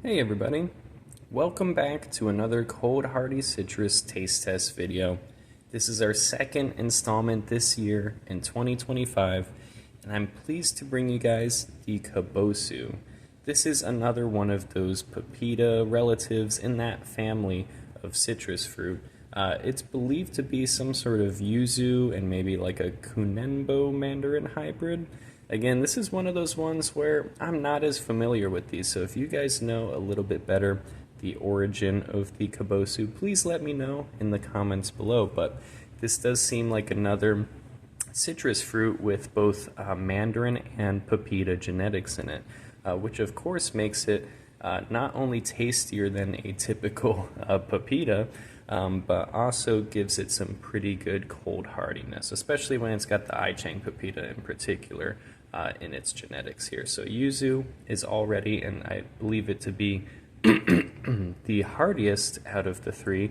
Hey everybody, welcome back to another Cold Hardy Citrus Taste Test video. This is our second installment this year in 2025, and I'm pleased to bring you guys the Kabosu. This is another one of those pepita relatives in that family of citrus fruit. It's believed to be some sort of yuzu and maybe like a kunenbo mandarin hybrid. Again, this is one of those ones where I'm not as familiar with these, so if you guys know a little bit better the origin of the Kabosu, please let me know in the comments below. But this does seem like another citrus fruit with both mandarin and pepita genetics in it, which of course makes it not only tastier than a typical pepita, but also gives it some pretty good cold hardiness, especially when it's got the I-Chang pepita in particular in its genetics here. So yuzu is already, and I believe it to be the hardiest out of the three.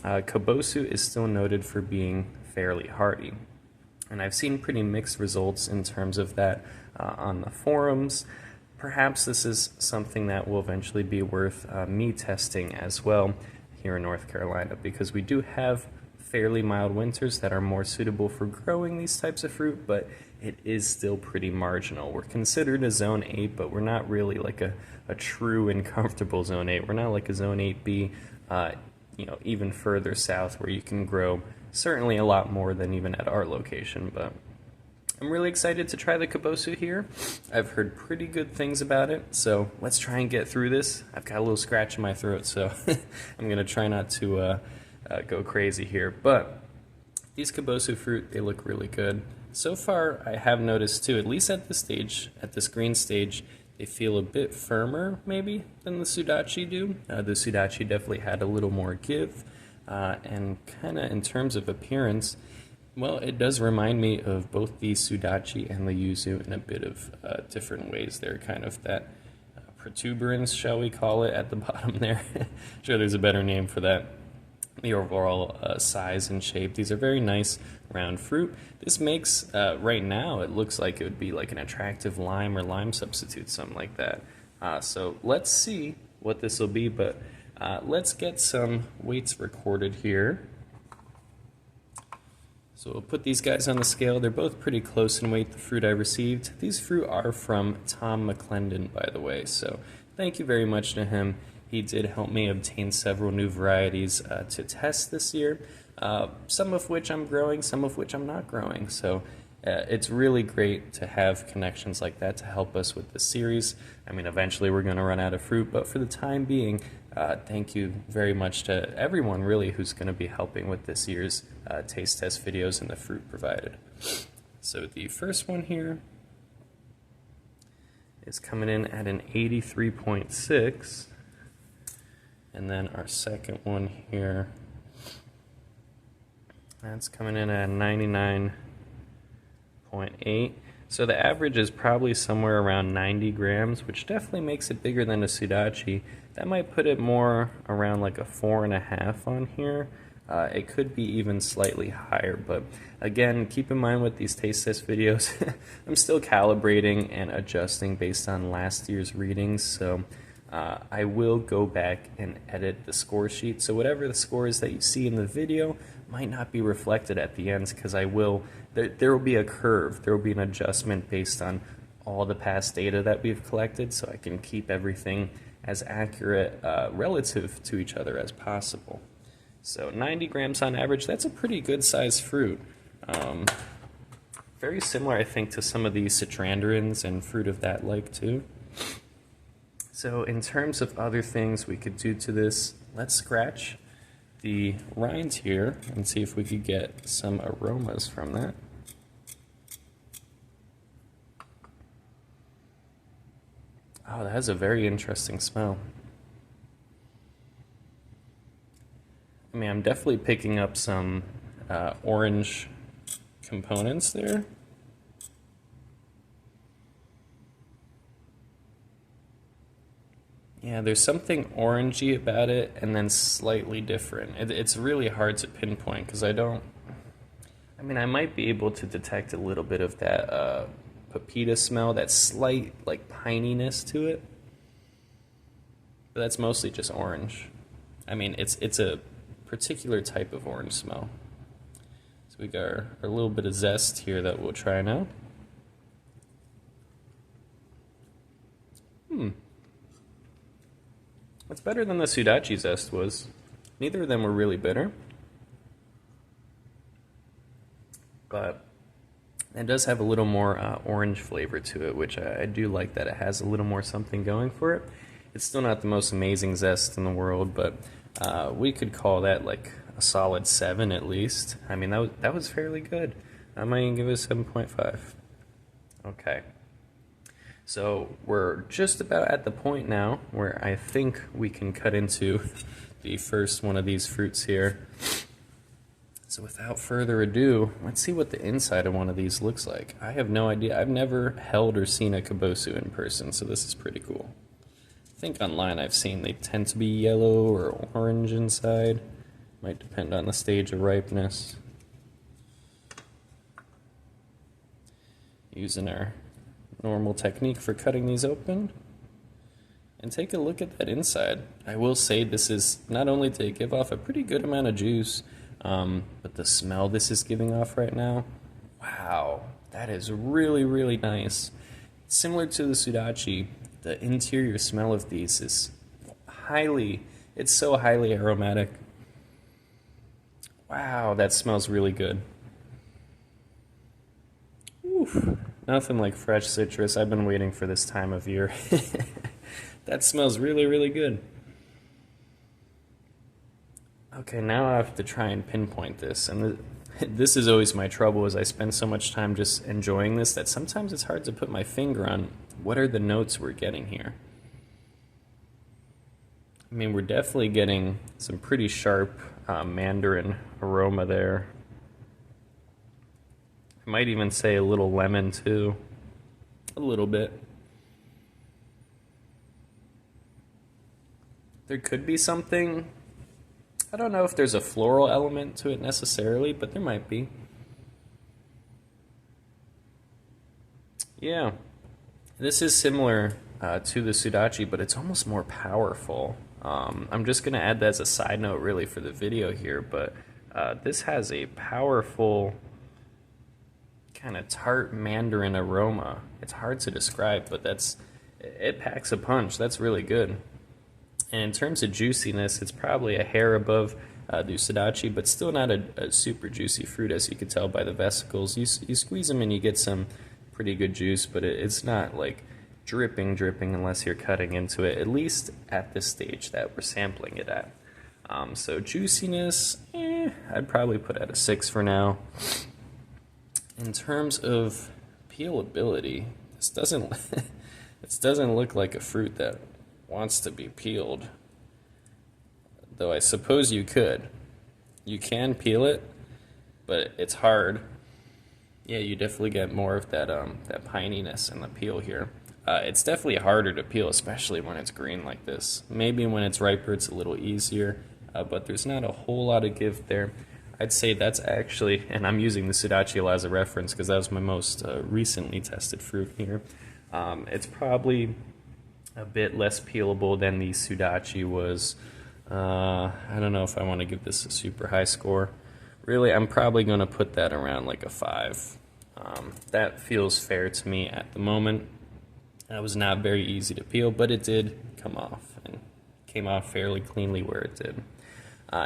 Kabosu is still noted for being fairly hardy, and I've seen pretty mixed results in terms of that on the forums. Perhaps this is something that will eventually be worth me testing as well here in North Carolina, because we do have fairly mild winters that are more suitable for growing these types of fruit, but it is still pretty marginal. We're considered a zone 8, but we're not really like a true and comfortable zone 8. We're not like a zone 8B, even further south where you can grow certainly a lot more than even at our location. But I'm really excited to try the Kabosu here. I've heard pretty good things about it, so let's try and get through this. I've got a little scratch in my throat, so I'm going to try not to go crazy here. But these Kabosu fruit, they look really good. So far, I have noticed too, at least at this stage, at this green stage, they feel a bit firmer maybe than the Sudachi do. The Sudachi definitely had a little more give, and kind of in terms of appearance, well, it does remind me of both the Sudachi and the yuzu in a bit of different ways. They're kind of that protuberance, shall we call it, at the bottom there. Sure, there's a better name for that. The overall size and shape. These are very nice round fruit. This makes, right now, it looks like it would be like an attractive lime or lime substitute, something like that. So let's see what this will be, but let's get some weights recorded here. So we'll put these guys on the scale. They're both pretty close in weight, the fruit I received. These fruit are from Tom McClendon, by the way, so thank you very much to him. He did help me obtain several new varieties to test this year, some of which I'm growing, some of which I'm not growing. So it's really great to have connections like that to help us with the series. I mean, eventually we're going to run out of fruit, but for the time being, thank you very much to everyone really who's going to be helping with this year's taste test videos and the fruit provided. So the first one here is coming in at an 83.6. And then our second one here, that's coming in at 99.8. So the average is probably somewhere around 90 grams, which definitely makes it bigger than a Sudachi. That might put it more around like a 4.5 on here. It could be even slightly higher, but again, keep in mind with these taste test videos, I'm still calibrating and adjusting based on last year's readings, so I will go back and edit the score sheet. So whatever the score is that you see in the video might not be reflected at the end, because there will be a curve. There will be an adjustment based on all the past data that we've collected, so I can keep everything as accurate relative to each other as possible. So 90 grams on average, that's a pretty good size fruit. Very similar, I think, to some of the citrandrins and fruit of that like too. So in terms of other things we could do to this, let's scratch the rinds here and see if we could get some aromas from that. Oh, that has a very interesting smell. I mean, I'm definitely picking up some orange components there. Yeah, there's something orangey about it, and then slightly different. It's really hard to pinpoint, because I mean, I might be able to detect a little bit of that pepita smell, that slight, like, pininess to it. but that's mostly just orange. I mean, it's a particular type of orange smell. So we got our little bit of zest here that we'll try now. It's better than the Sudachi zest was. Neither of them were really bitter, but it does have a little more orange flavor to it, which I do like that it has a little more something going for it. It's still not the most amazing zest in the world, but we could call that like a solid 7 at least. I mean, that was fairly good. I might even give it a 7.5. Okay. So we're just about at the point now where I think we can cut into the first one of these fruits here. So without further ado, let's see what the inside of one of these looks like. I have no idea. I've never held or seen a Kabosu in person, so this is pretty cool. I think online I've seen they tend to be yellow or orange inside. Might depend on the stage of ripeness. Using our normal technique for cutting these open. And take a look at that inside. I will say this is not only to give off a pretty good amount of juice, but the smell this is giving off right now, wow, that is really, really nice. Similar to the Sudachi, the interior smell of these is it's so highly aromatic. Wow, that smells really good. Oof, nothing like fresh citrus. I've been waiting for this time of year. That smells really, really good. Okay, now I have to try and pinpoint this, and this is always my trouble, is I spend so much time just enjoying this that sometimes it's hard to put my finger on what are the notes we're getting here. I mean, we're definitely getting some pretty sharp mandarin aroma there. I might even say a little lemon too, a little bit. There could be something, I don't know if there's a floral element to it necessarily, but there might be. Yeah, this is similar to the Sudachi, but it's almost more powerful. I'm just going to add that as a side note really for the video here, but this has a powerful kind of tart mandarin aroma. It's hard to describe, but it packs a punch. That's really good. And in terms of juiciness, it's probably a hair above the Sudachi, but still not a super juicy fruit, as you can tell by the vesicles. You squeeze them and you get some pretty good juice, but it's not like dripping unless you're cutting into it, at least at this stage that we're sampling it at. So juiciness, I'd probably put at a 6 for now. In terms of peelability, this doesn't look like a fruit that wants to be peeled, though I suppose you could. You can peel it, but it's hard. Yeah, you definitely get more of that pininess in the peel here. It's definitely harder to peel, especially when it's green like this. Maybe when it's riper it's a little easier, but there's not a whole lot of give there. I'd say that's actually, and I'm using the Sudachi a lot as a reference because that was my most recently tested fruit here. It's probably a bit less peelable than the Sudachi was. I don't know if I want to give this a super high score. Really, I'm probably going to put that around like a 5. That feels fair to me at the moment. That was not very easy to peel, but it did come off, and came off fairly cleanly where it did.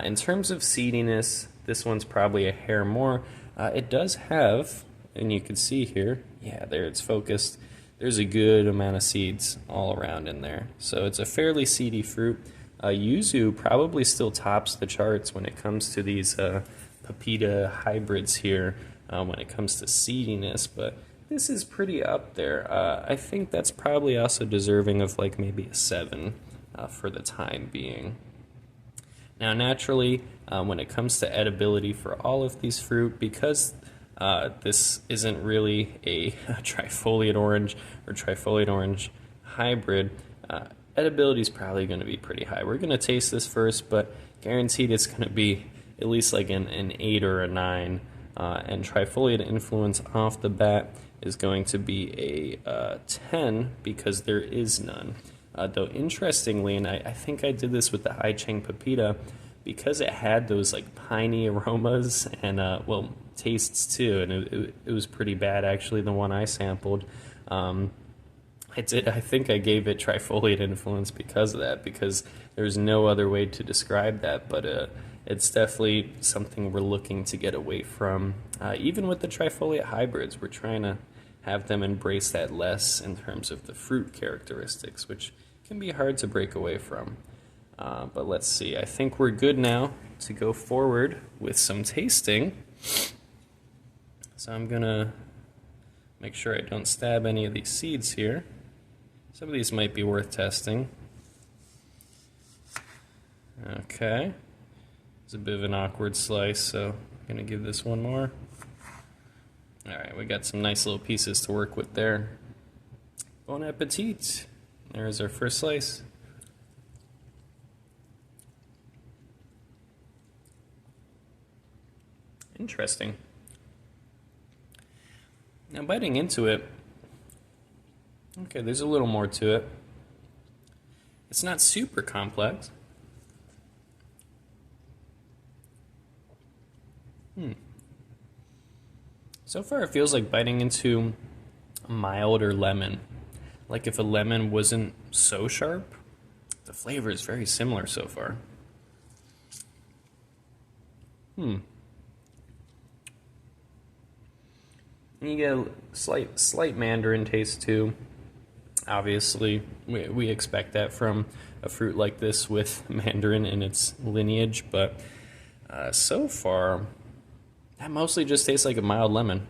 In terms of seediness, this one's probably a hair more. It does have, and you can see here, yeah, there it's focused. There's a good amount of seeds all around in there. So it's a fairly seedy fruit. Yuzu probably still tops the charts when it comes to these Pepita hybrids here, when it comes to seediness, but this is pretty up there. I think that's probably also deserving of like maybe a 7 for the time being. Now naturally, when it comes to edibility for all of these fruit, because this isn't really a trifoliate orange or trifoliate orange hybrid, edibility is probably going to be pretty high. We're going to taste this first, but guaranteed it's going to be at least like an 8 or a 9. And trifoliate influence off the bat is going to be a 10 because there is none. Though interestingly, and I think I did this with the Chang Pepita, because it had those like piney aromas and well, tastes too, and it was pretty bad actually, the one I sampled. I think I gave it trifoliate influence because of that, because there's no other way to describe that, but it's definitely something we're looking to get away from. Even with the trifoliate hybrids, we're trying to have them embrace that less in terms of the fruit characteristics, which can be hard to break away from. But let's see, I think we're good now to go forward with some tasting. So I'm gonna make sure I don't stab any of these seeds here. Some of these might be worth testing. Okay, it's a bit of an awkward slice, so I'm gonna give this one more. Alright, we got some nice little pieces to work with there. Bon appetit! There's our first slice. Interesting. Now biting into it, okay, there's a little more to it. It's not super complex. So far it feels like biting into a milder lemon. Like if a lemon wasn't so sharp, the flavor is very similar so far. And you get a slight mandarin taste too. Obviously, we expect that from a fruit like this with mandarin in its lineage, but so far, that mostly just tastes like a mild lemon,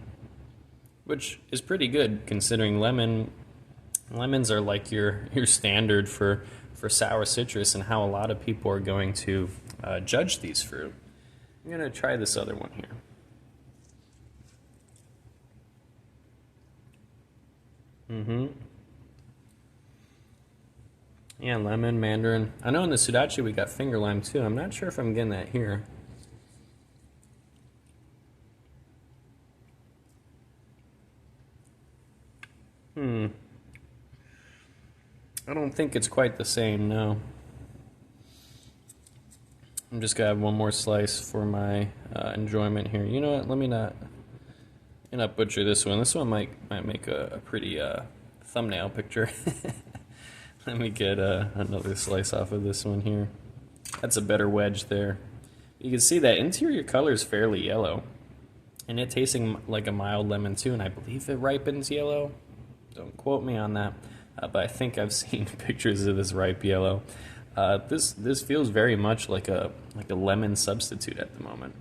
which is pretty good considering lemons are like your standard for sour citrus and how a lot of people are going to judge these fruit. I'm gonna try this other one here. Yeah, lemon, mandarin. I know in the Sudachi we got finger lime too. I'm not sure if I'm getting that here. I don't think it's quite the same, no. I'm just gonna have one more slice for my enjoyment here. You know what? Let me not butcher this one. This one might make a pretty thumbnail picture. Let me get another slice off of this one here. That's a better wedge there. You can see that interior color is fairly yellow, and it tasting like a mild lemon too, and I believe it ripens yellow. Don't quote me on that, but I think I've seen pictures of this ripe yellow. This feels very much like a lemon substitute at the moment,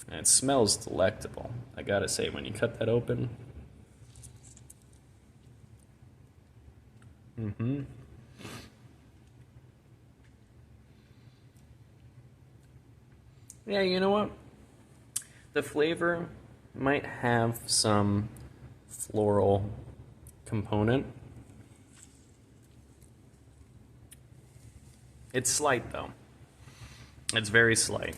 and it smells delectable. I gotta say, when you cut that open, yeah, you know what? The flavor might have some floral component. It's slight though. It's very slight.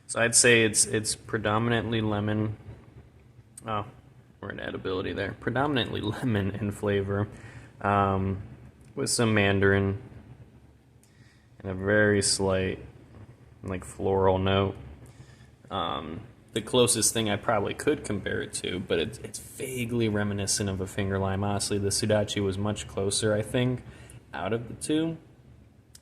So I'd say it's predominantly lemon. Oh, we're in edibility there. Predominantly lemon in flavor, with some mandarin and a very slight, like, floral note. The closest thing I probably could compare it to, but it's vaguely reminiscent of a finger lime. Honestly, the Sudachi was much closer, I think, out of the two.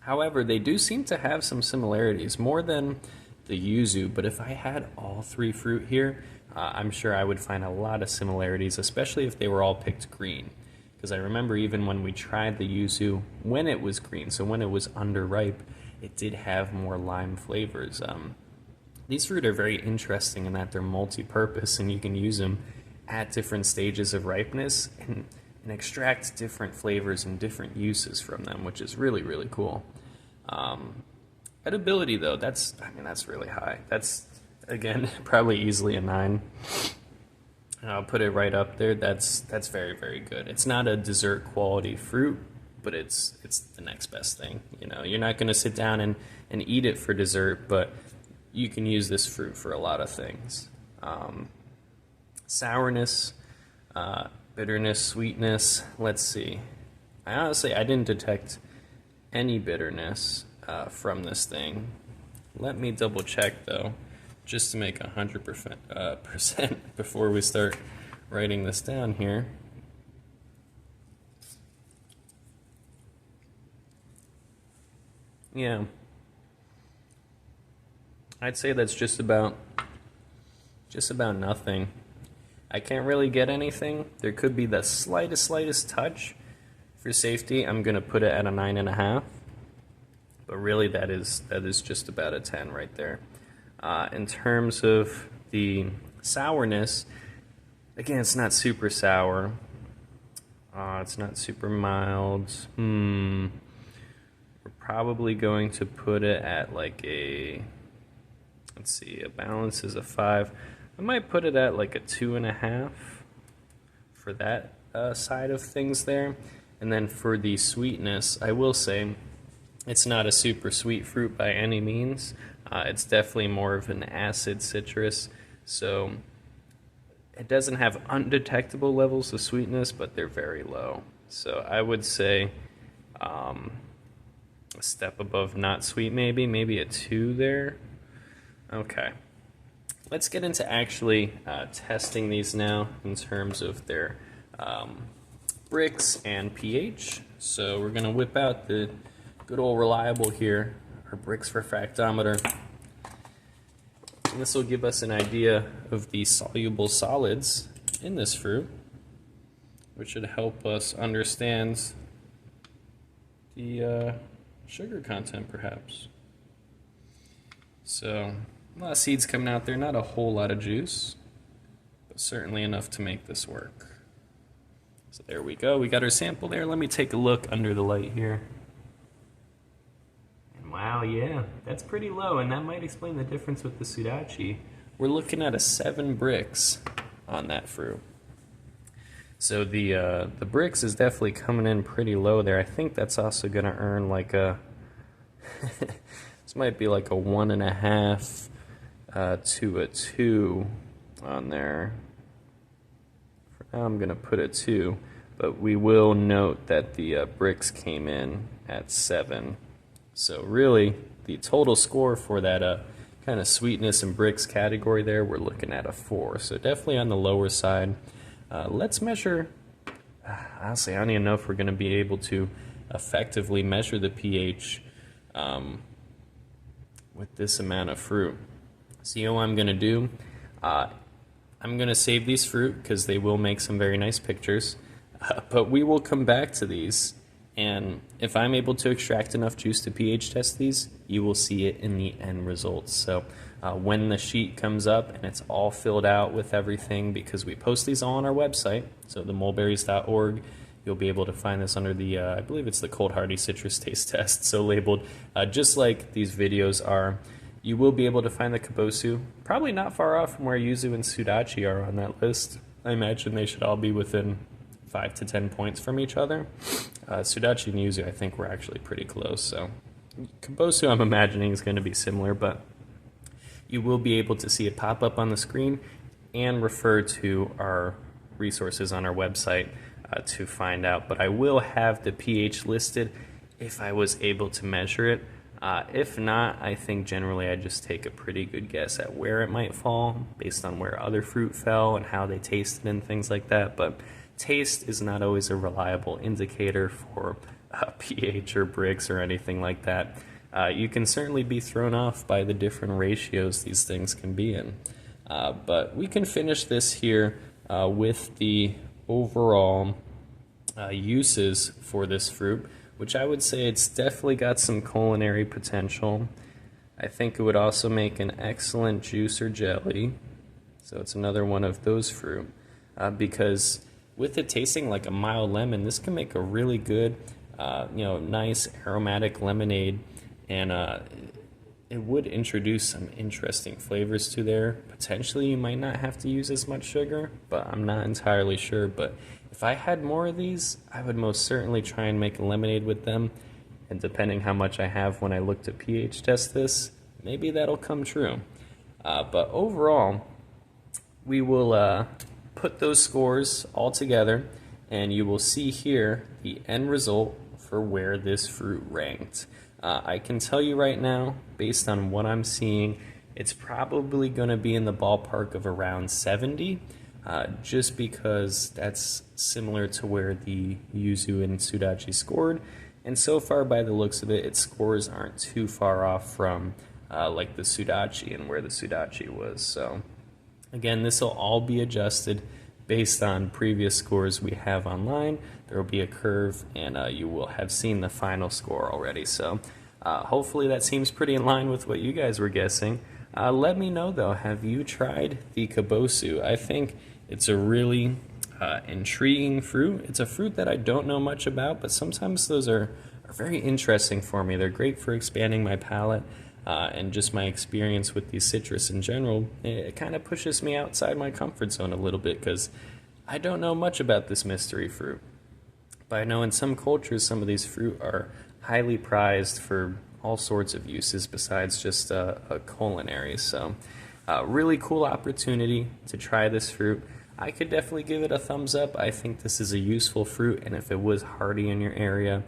However, they do seem to have some similarities, more than the yuzu, but if I had all three fruit here, I'm sure I would find a lot of similarities, especially if they were all picked green. Because I remember even when we tried the yuzu when it was green, so when it was underripe, it did have more lime flavors. These fruit are very interesting in that they're multi-purpose, and you can use them at different stages of ripeness and extract different flavors and different uses from them, which is really, really cool. Edibility, though, that's really high. That's, again, probably easily a 9. And I'll put it right up there. That's very, very good. It's not a dessert quality fruit, but it's the next best thing. You know, you're not going to sit down and eat it for dessert, but you can use this fruit for a lot of things. Sourness, bitterness, sweetness. Let's see. I didn't detect any bitterness from this thing. Let me double check though, just to make 100% before we start writing this down here. Yeah, I'd say that's just about nothing. I can't really get anything. There could be the slightest touch. For safety, I'm gonna put it at a 9.5. But really, that is just about a 10 right there. In terms of the sourness, again, it's not super sour. It's not super mild. We're probably going to put it at like a, let's see, a balance is a 5. I might put it at like a 2.5 for that side of things there. And then for the sweetness, I will say it's not a super sweet fruit by any means. It's definitely more of an acid citrus. So it doesn't have undetectable levels of sweetness, but they're very low. So I would say a step above not sweet, maybe a 2 there. Okay. Let's get into actually testing these now in terms of their Brix and pH. So we're going to whip out the good old reliable here, our Brix refractometer. And this will give us an idea of the soluble solids in this fruit, which should help us understand the sugar content perhaps. So a lot of seeds coming out there, not a whole lot of juice, but certainly enough to make this work. So there we go, we got our sample there. Let me take a look under the light here. And wow, yeah, that's pretty low, and that might explain the difference with the Sudachi. We're looking at a 7 Brix on that fruit. So the Brix is definitely coming in pretty low there. I think that's also gonna earn like a, this might be like a 1.5 to a 2 on there. For now I'm going to put a 2, but we will note that the Brix came in at 7. So really, the total score for that kind of sweetness and Brix category there, we're looking at a 4. So definitely on the lower side. Let's measure, honestly, I don't even know if we're going to be able to effectively measure the pH with this amount of fruit. So you know what I'm going to do? I'm going to save these fruit because they will make some very nice pictures. But we will come back to these, and if I'm able to extract enough juice to pH test these, you will see it in the end results. So when the sheet comes up and it's all filled out with everything, because we post these all on our website, so themulberries.org, you'll be able to find this under the, I believe it's the Cold Hardy Citrus Taste Test, so labeled just like these videos are. You will be able to find the Kabosu, probably not far off from where Yuzu and Sudachi are on that list. I imagine they should all be within 5 to 10 points from each other. Sudachi and Yuzu, I think, were actually pretty close. So Kabosu, I'm imagining, is going to be similar, but you will be able to see it pop up on the screen and refer to our resources on our website to find out. But I will have the pH listed if I was able to measure it. If not, I think generally I just take a pretty good guess at where it might fall based on where other fruit fell and how they tasted and things like that. But taste is not always a reliable indicator for pH or Brix or anything like that. You can certainly be thrown off by the different ratios these things can be in. But we can finish this here with the overall uses for this fruit, which I would say it's definitely got some culinary potential. I think it would also make an excellent juice or jelly. So it's another one of those fruit. Because with it tasting like a mild lemon, this can make a really good, nice aromatic lemonade. And it would introduce some interesting flavors to there. Potentially you might not have to use as much sugar, but I'm not entirely sure. But if I had more of these, I would most certainly try and make a lemonade with them. And depending how much I have when I look to pH test this, maybe that'll come true. But overall, we will put those scores all together and you will see here the end result for where this fruit ranked. I can tell you right now, based on what I'm seeing, it's probably going to be in the ballpark of around 70, just because that's similar to where the Yuzu and Sudachi scored. And so far, by the looks of it, its scores aren't too far off from like the Sudachi and where the Sudachi was. So again, this will all be adjusted based on previous scores we have online. There will be a curve, and you will have seen the final score already. So hopefully that seems pretty in line with what you guys were guessing. Let me know though, have you tried the Kabosu? I think it's a really intriguing fruit. It's a fruit that I don't know much about, but sometimes those are very interesting for me. They're great for expanding my palate, and just my experience with these citrus in general. It kind of pushes me outside my comfort zone a little bit because I don't know much about this mystery fruit. But I know in some cultures some of these fruit are highly prized for all sorts of uses besides just a culinary. So really cool opportunity to try this fruit. I could definitely give it a thumbs up. I think this is a useful fruit, and if it was hardy in your area,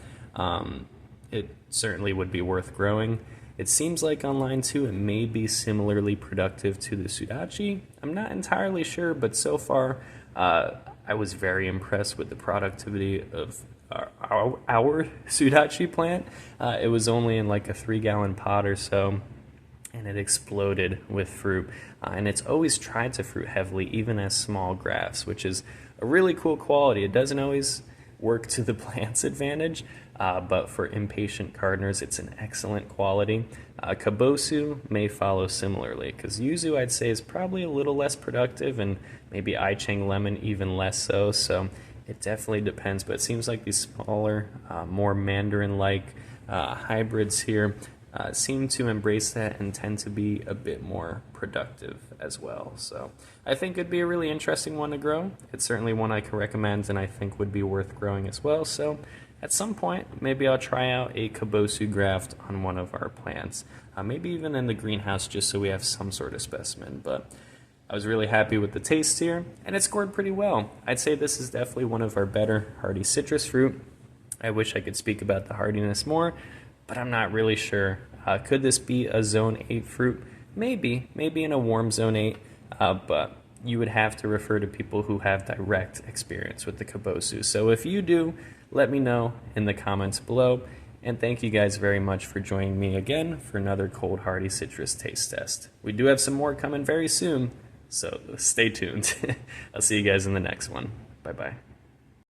it certainly would be worth growing. It seems like online too it may be similarly productive to the Sudachi. I'm not entirely sure, but so far I was very impressed with the productivity of our Sudachi plant. It was only in like a 3-gallon pot or so, and it exploded with fruit. And it's always tried to fruit heavily, even as small grafts, which is a really cool quality. It doesn't always work to the plant's advantage, but for impatient gardeners, it's an excellent quality. Kabosu may follow similarly, because Yuzu, I'd say, is probably a little less productive, and maybe Aichang Lemon even less so. So it definitely depends, but it seems like these smaller, more Mandarin-like hybrids here seem to embrace that and tend to be a bit more productive as well. So I think it'd be a really interesting one to grow. It's certainly one I can recommend and I think would be worth growing as well. So at some point, maybe I'll try out a Kabosu graft on one of our plants, maybe even in the greenhouse, just so we have some sort of specimen. But I was really happy with the taste here, and it scored pretty well. I'd say this is definitely one of our better hardy citrus fruit. I wish I could speak about the hardiness more, but I'm not really sure. Could this be a Zone 8 fruit? Maybe in a warm Zone 8, but you would have to refer to people who have direct experience with the Kabosu. So if you do, let me know in the comments below. And thank you guys very much for joining me again for another cold hardy citrus taste test. We do have some more coming very soon, so stay tuned. I'll see you guys in the next one. Bye-bye.